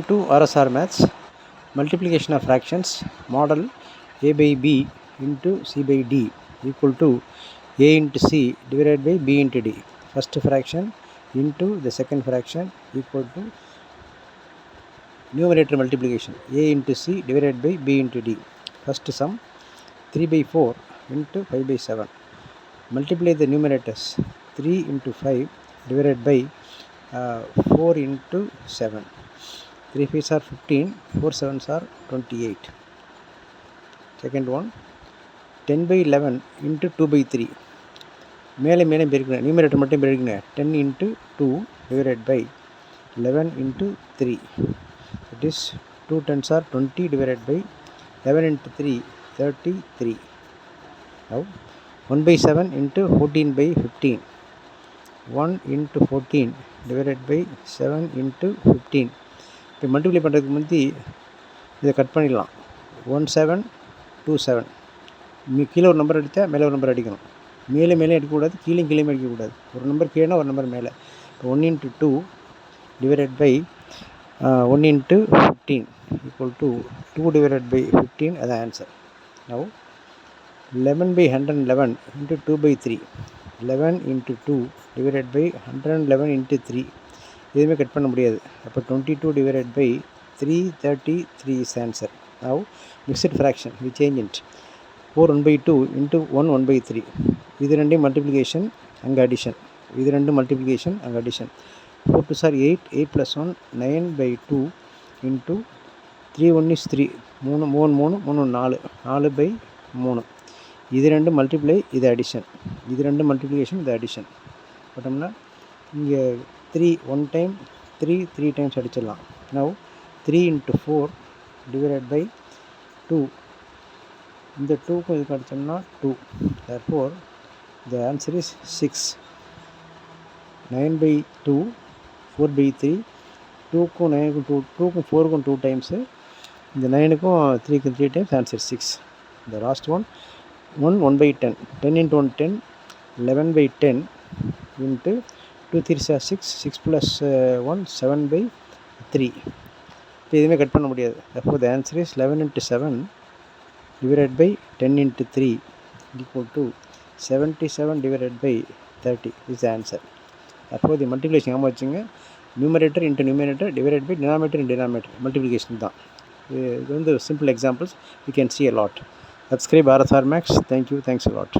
to RSR Maths, multiplication of fractions, model a by b into c by d equal to a into c divided by b into d. First fraction into the second fraction equal to numerator multiplication a into c divided by b into d. First sum 3 by 4 into 5 by 7. Multiply the numerators 3 into 5 divided by 4 into 7. 3 5s are 15, 4 7s are 28. Second one 10 by 11 into 2 by 3. மேலே மேலே பெருக்கணும், numerator மட்டும் பெருக்கணும். 10 into 2 divided by 11 into 3. That is 2 10s are 20 divided by 11 into 3 33. Now 1 by 7 into 14 by 15. 1 into 14 divided by 7 into 15. இப்போ multiply பண்ணுறதுக்கு முந்தி இதை cut பண்ணிடலாம். 1 7 2 7. கீழே ஒரு நம்பர் அடித்தா மேலே ஒரு நம்பர் அடிக்கணும். மேலே மேலே அடிக்கக்கூடாது, கீழே கீழே அடிக்கக்கூடாது. ஒரு நம்பர் கீழே ஒரு நம்பர் மேலே. இப்போ 1 into 2 divided by 1 into 15 equal to 2 divided by 15 as the answer. Now 11 by 111 into 2 by 3. 11 into 2 divided by 111 into 3. எதுவுமே கட் பண்ண முடியாது. அப்போ 22 divided by 333 is answer. Now mixed fraction we change it. 4 1 by 2 into 1 1 by 3. இது ரெண்டையும் multiplication அங்கே addition. இது ரெண்டும் multiplication அங்கே addition. 4 2s are 8, 8 plus 1 9 by 2 into 3 1 is 3. 3 3 3 4 4 by 3. இது ரெண்டும் மல்டிப்ளை, இது அடிஷன். இது ரெண்டும் மல்டிப்ளிகேஷன், இது அடிஷன். போட்டோம்னா இங்கே 3 1 டைம் 3 3 டைம்ஸ் அடிச்சிடலாம். Now 3 into 4 divided by 2. இந்த 2க்கும் இதுக்கு அடித்தோம்னா 2. therefore the answer is 6. 9 by 2 4 by 3. 2க்கும் 9க்கும் 2க்கும் 4க்கும் 2 times. இந்த 9க்கும் 3க்கும் 3 times. Answer 6. the last one 1 by 10. 10 into 1 10. 11 by 10 into 2 3s are 6. 6 plus 1 7 by 3. இப்போ எதுவுமே கட் பண்ண முடியாது. therefore the answer is 11 into 7 divided by 10 into 3 equal to 77 divided by 30 is the answer. therefore the multiplication ஞாபகம் வச்சுங்க. numerator into numerator divided by denominator in denominator multiplication தான். இது வந்து simple examples we can see a lot. Subscribe RSR Max. Thank you. Thanks a lot.